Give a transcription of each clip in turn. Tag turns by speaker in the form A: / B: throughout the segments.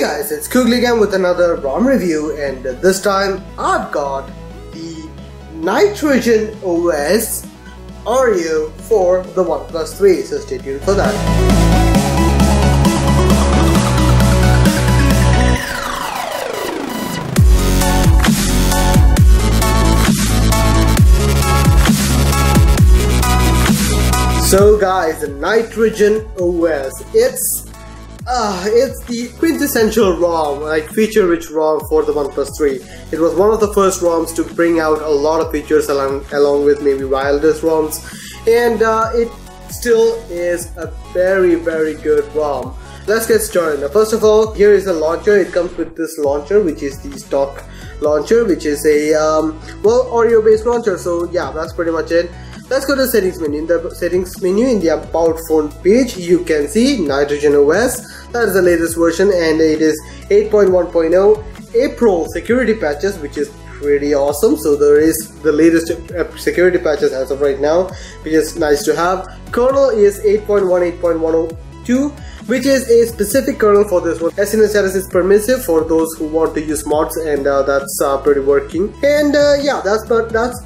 A: guys, it's Kugli again with another ROM review, and this time I've got the NitrogenOS Oreo for the OnePlus 3, so stay tuned for that. So guys, the NitrogenOS, it's the quintessential ROM, like feature-rich ROM for the OnePlus 3. It was one of the first ROMs to bring out a lot of features along with maybe wireless ROMs, and it still is a very good ROM. Let's get started. Now, first of all, here is the launcher. It comes with this launcher, which is the stock launcher, which is a Oreo based launcher. So yeah, that's pretty much it. Let's go to the settings menu. In the settings menu, in the about phone page, you can see NitrogenOS. That is the latest version, and it is 8.1.0 April security patches, which is pretty awesome. So there is the latest security patches as of right now, which is nice to have. Kernel is 8.1.102, which is a specific kernel for this one. SNS status is permissive for those who want to use mods, and that's pretty working. And yeah, that's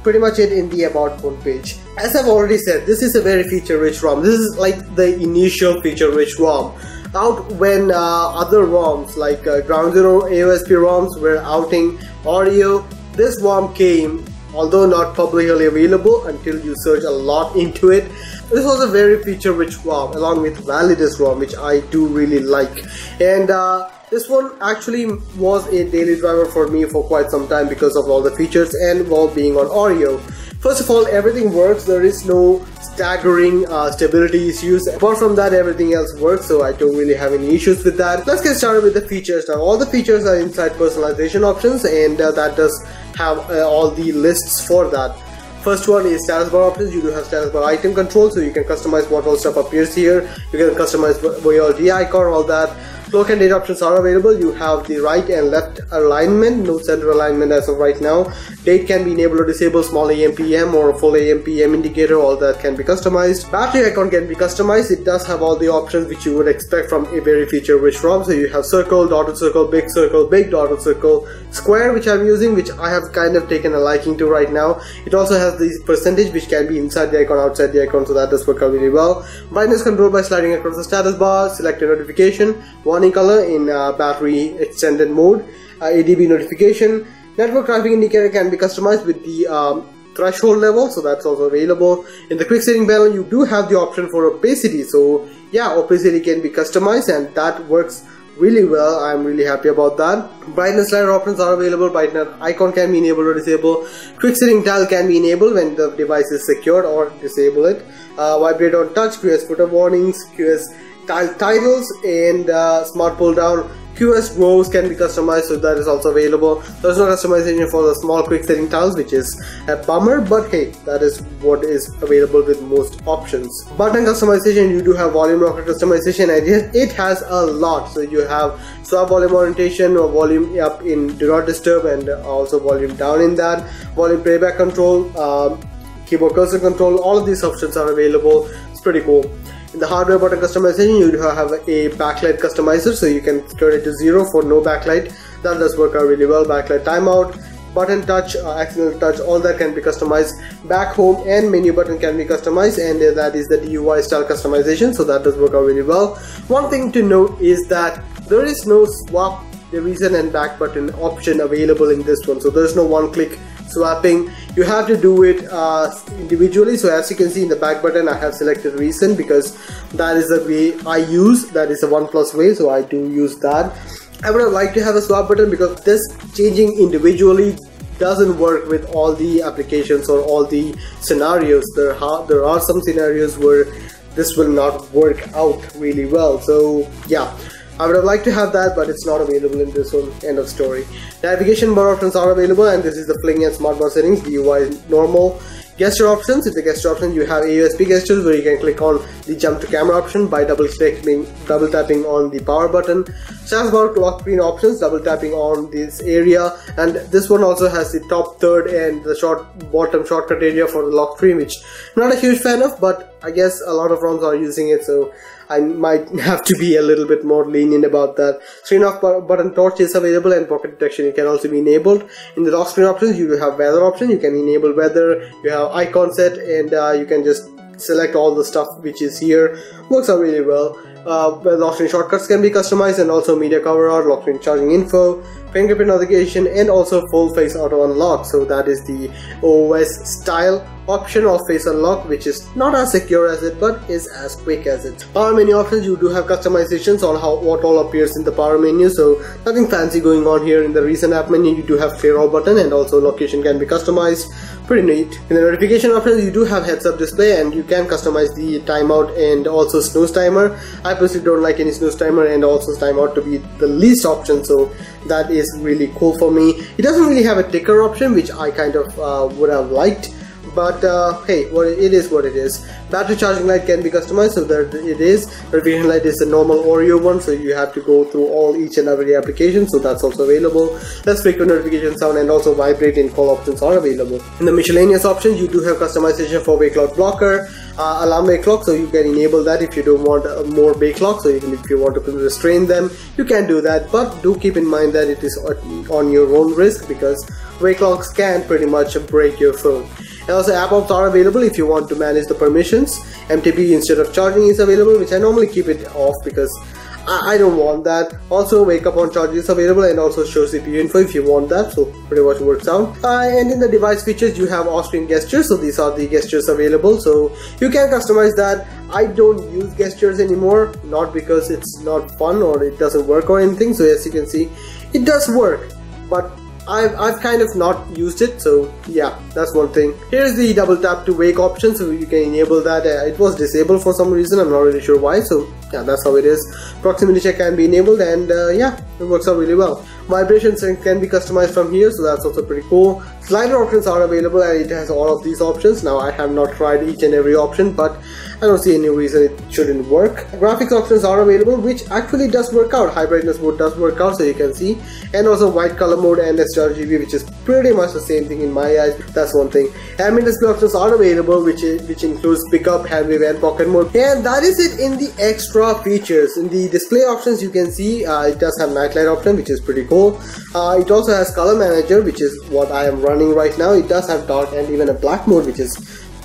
A: pretty much it in the about phone page. As I've already said, this is a very feature-rich ROM. This is like the initial feature-rich ROM. Out when other ROMs like Ground Zero AOSP ROMs were outing Oreo, this ROM came, although not publicly available until you search a lot into it. This was a very feature-rich ROM along with Validus ROM, which I do really like. And this one actually was a daily driver for me for quite some time because of all the features and while being on Oreo. First of all, everything works. There is no staggering stability issues. Apart from that, everything else works, so I don't really have any issues with that. Let's get started with the features now. All the features are inside personalization options, and that does have all the lists for that. First one is status bar options. You do have status bar item control, so you can customize what all stuff appears here. You can customize VOLD icon, all that. Clock and date options are available. You have the right and left alignment, no center alignment as of right now. Date can be enabled or disabled, small AM PM or full AM PM indicator, all that can be customized. Battery icon can be customized. It does have all the options which you would expect from a very feature-rich ROM. So you have circle, dotted circle, big dotted circle, square, which I'm using, which I have kind of taken a liking to right now. It also has the percentage, which can be inside the icon, outside the icon, so that does work out really well. Brightness control by sliding across the status bar. Select a notification. Warning color in battery extended mode. ADB notification. Network traffic indicator can be customized with the threshold level, so that's also available. In the quick setting panel, you do have the option for opacity, so yeah, opacity can be customized, and that works really well. I'm really happy about that. Brightness slider options are available. Brightness icon can be enabled or disabled. Quick setting tile can be enabled when the device is secured, or disable it. Vibrate on touch, QS footer warnings, QS tile titles, and smart pull down. QS rows can be customized, so that is also available. There's no customization for the small quick setting tiles, which is a bummer, but hey, that is what is available with most options. Button customization, you do have volume rocker customization, and it has a lot. So you have swap volume orientation, or volume up in do not disturb, and also volume down in that. Volume playback control, keyboard cursor control, all of these options are available. It's pretty cool. In the hardware button customization, you have a backlight customizer, so you can turn it to 0 for no backlight. That does work out really well. Backlight timeout, button touch, accidental touch, all that can be customized. Back home and menu button can be customized, and that is the DUI style customization, so that does work out really well. One thing to note is that there is no swap the recent and back button option available in this one, so there's no one-click swapping. You have to do it individually. So as you can see in the back button, I have selected recent because that is the way I use. That is a OnePlus way, so I do use that. I would have liked to have a swap button because this changing individually doesn't work with all the applications or all the scenarios. There are some scenarios where this will not work out really well. So yeah, I would have liked to have that, but it's not available in this one. End of story. Navigation bar options are available, and this is the fling and smart bar settings. The UI is normal. Gesture options. In the gesture options, you have AOSP gestures where you can click on the jump to camera option by double tapping on the power button. Status bar lock screen options, double tapping on this area, and this one also has the top third and the bottom shortcut area for the lock screen, which I'm not a huge fan of, but I guess a lot of ROMs are using it, so I might have to be a little bit more lenient about that. Screen off button torch is available, and pocket detection it can also be enabled. In the lock screen options, you have weather option. You can enable weather. You have icon set, and you can just select all the stuff which is here. Works out really well. Lock screen shortcuts can be customized, and also media cover art, lock screen charging info, fingerprint navigation, and also full face auto unlock. So that is the OS style option of face unlock, which is not as secure as it, but is as quick as it. Power menu options, you do have customizations on what all appears in the power menu, so nothing fancy going on here. In the recent app menu, you do have clear all button, and also location can be customized. Pretty neat. In the notification options, you do have heads up display, and you can customize the timeout and also snooze timer. I personally don't like any snooze timer and also timeout to be the least option, so that is really cool for me. It doesn't really have a ticker option, which I kind of would have liked, but hey, it is what it is. Battery charging light can be customized, so there it is. Notification light is the normal Oreo one, so you have to go through each and every application, so that's also available. Less frequent notification sound and also vibrate and call options are available. In the miscellaneous options, you do have customization for wake clock blocker, alarm wake clock, so you can enable that if you don't want more wake clock. So even if you want to restrain them, you can do that, but do keep in mind that it is on your own risk, because wake clocks can pretty much break your phone. And also app ops are available if you want to manage the permissions. MTP instead of charging is available, which I normally keep it off because I don't want that. Also wake up on charge is available, and also show CPU info if you want that, so pretty much works out. And in the device features, you have off-screen gestures, so these are the gestures available, so you can customize that. I don't use gestures anymore, not because it's not fun or it doesn't work or anything. So as you can see, it does work, but I've kind of not used it, so yeah, that's one thing. Here's the double tap to wake option, so you can enable that. It was disabled for some reason, I'm not really sure why, so yeah, that's how it is. Proximity check can be enabled, and yeah, it works out really well. Vibration sync can be customized from here, so that's also pretty cool. Slider options are available, and it has all of these options. Now I have not tried each and every option, but I don't see any reason it shouldn't work. Graphics options are available, which actually does work out. High brightness mode does work out, so you can see, and also white color mode and sRGB, which is pretty much the same thing in my eyes. That's one thing. Ambient display options are available, which includes pickup, hand wave, and pocket mode, and that is it in the extra features. In the display options, you can see it does have night light option, which is pretty cool. It also has color manager, which is what I am running right now. It does have dark and even a black mode, which is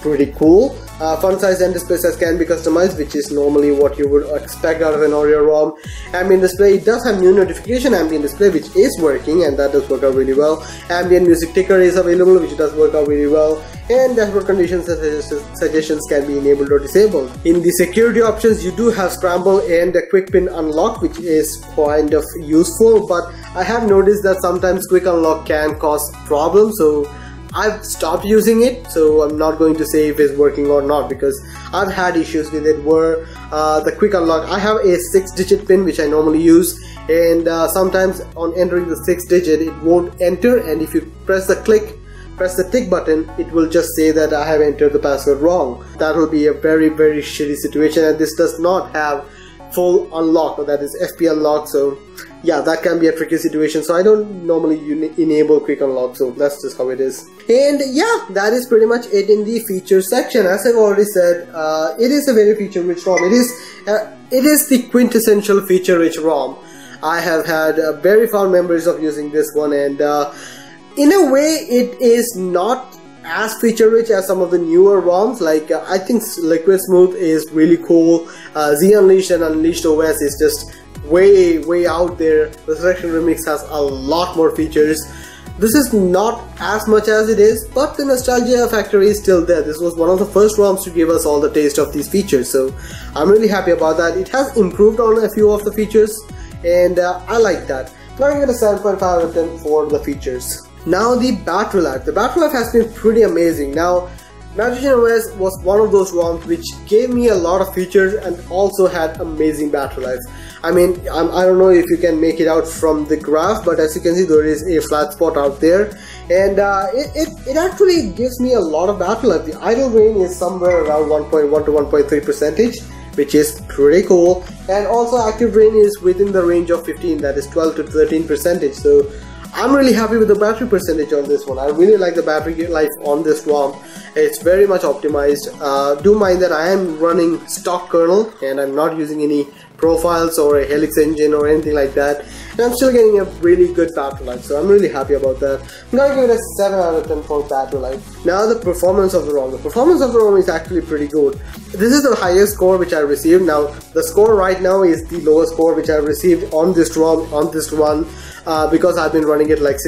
A: pretty cool. Font size and display size can be customized, which is normally what you would expect out of an Oreo ROM. Ambient display, it does have new notification ambient display, which is working, and that does work out really well. Ambient music ticker is available, which does work out really well. And dashboard conditions and suggestions can be enabled or disabled. In the security options, you do have scramble and a quick pin unlock, which is kind of useful, but I have noticed that sometimes quick unlock can cause problems, so I've stopped using it. So I'm not going to say if it's working or not, because I've had issues with it where the quick unlock, I have a 6-digit pin which I normally use, and sometimes on entering the 6th digit it won't enter, and if you press the tick button, it will just say that I have entered the password wrong. That will be a very shitty situation, and this does not have full unlock, or that is FP unlock, so yeah, that can be a tricky situation. So I don't normally enable quick unlock, so that's just how it is. And yeah, that is pretty much it in the features section. As I've already said, it is a very feature rich ROM. It is the quintessential feature rich ROM. I have had very fond memories of using this one, and in a way it is not as feature rich as some of the newer ROMs. Like I think Liquid Smooth is really cool. Z Unleashed and Unleashed OS is just way out there. Resurrection Remix has a lot more features. This is not as much as it is, but the nostalgia factor is still there. This was one of the first ROMs to give us all the taste of these features, so I'm really happy about that. It has improved on a few of the features, and I like that. Now I'm going to 7.5 out of 10 for the features. Now the battery life. The battery life has been pretty amazing. Now NitrogenOS was one of those ROMs which gave me a lot of features and also had amazing battery life. I mean, I don't know if you can make it out from the graph, but as you can see, there is a flat spot out there, and it actually gives me a lot of battery life. The idle drain is somewhere around 1.1 to 1.3%, which is pretty cool, and also active drain is within the range of 15, that is 12 to 13%, so I'm really happy with the battery percentage on this one. I really like the battery life on this ROM. It's very much optimized. Do mind that I am running stock kernel and I'm not using any profiles or a Helix engine or anything like that, and I'm still getting a really good battery life, so I'm really happy about that. I'm gonna give it a 7 out of 10 for battery life. Now the performance of the ROM. The performance of the ROM is actually pretty good. This is the highest score which I received. Now the score right now is the lowest score which I received on this ROM, on this run, because I've been running it like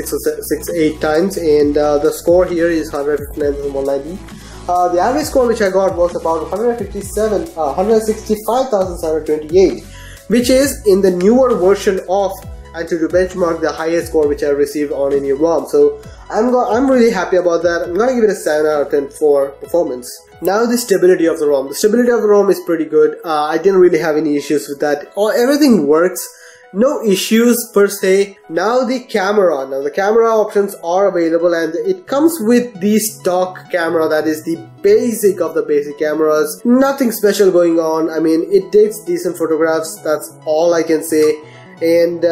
A: 8 times, and the score here is 159,190. The average score which I got was about 165,728, which is in the newer version of, and to benchmark, the highest score which I received on any ROM. So I'm really happy about that. I'm gonna give it a 7 out of 10 for performance. Now the stability of the ROM. The stability of the ROM is pretty good. I didn't really have any issues with that. Everything works. No issues per se. Now the camera. Now the camera options are available, and it comes with the stock camera, that is the basic of the basic cameras. Nothing special going on. I mean, it takes decent photographs. That's all I can say. And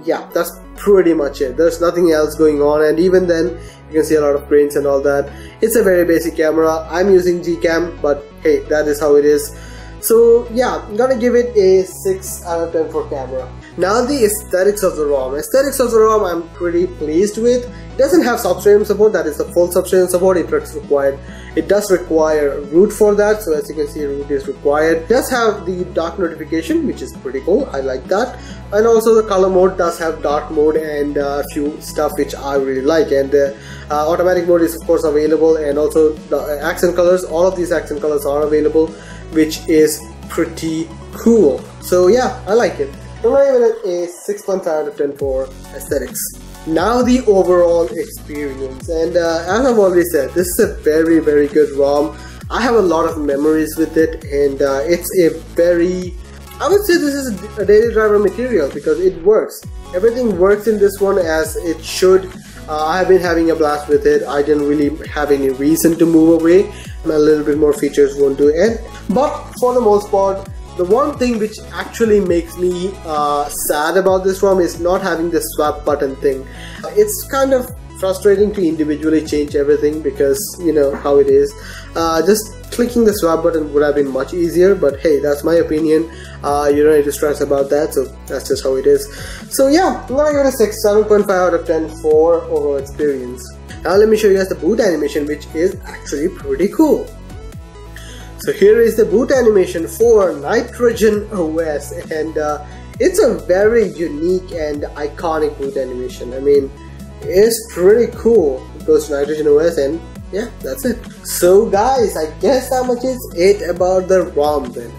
A: yeah, that's pretty much it. There's nothing else going on, and even then you can see a lot of grains and all that. It's a very basic camera. I'm using Gcam, but hey, that is how it is. So yeah, I'm gonna give it a 6 out of 10 for camera. Now the aesthetics of the ROM. Aesthetics of the ROM I'm pretty pleased with. It doesn't have substrate support, that is the full substrate support. It does require root for that, so as you can see, root is required. It does have the dark notification, which is pretty cool. I like that. And also the color mode does have dark mode and a few stuff which I really like. And the automatic mode is of course available, and also the accent colors. All of these accent colors are available, which is pretty cool. So yeah, I like it. I'm gonna give it a 6.5 out of 10 for aesthetics. Now the overall experience, and as I've already said, this is a very good ROM. I have a lot of memories with it, and it's a very, I would say this is a daily driver material because it works. Everything works in this one as it should. I have been having a blast with it. I didn't really have any reason to move away. A little bit more features won't do it, but for the most part, the one thing which actually makes me sad about this ROM is not having the swap button thing. It's kind of frustrating to individually change everything because you know how it is. Just clicking the swap button would have been much easier, but hey, that's my opinion. You don't need to stress about that, so that's just how it is. So yeah, I'm gonna give it a 7.5 out of 10 for overall experience. Now let me show you guys the boot animation, which is actually pretty cool. So here is the boot animation for NitrogenOS, and it's a very unique and iconic boot animation. I mean, it's pretty cool. It goes to NitrogenOS, and yeah, that's it. So guys, I guess that much is it about the ROM then.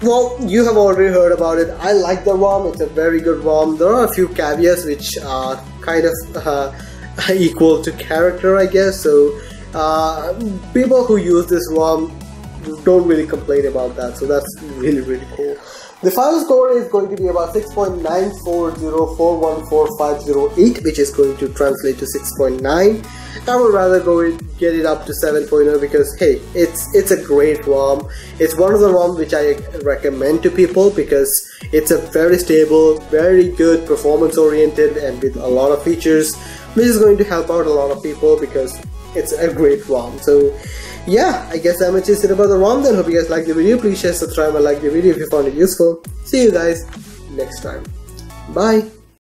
A: Well, you have already heard about it. I like the ROM. It's a very good ROM. There are a few caveats which are kind of equal to character, I guess. So people who use this ROM don't really complain about that, so that's really cool. The final score is going to be about 6.940414508, which is going to translate to 6.9. I would rather go and get it up to 7.0 because hey, it's a great ROM. It's one of the ROMs which I recommend to people because it's a very stable, very good, performance oriented, and with a lot of features, which is going to help out a lot of people because it's a great ROM. So yeah, I guess that much is it about the ROM then. Hope you guys liked the video. Please share, subscribe, and like the video if you found it useful. See you guys next time. Bye.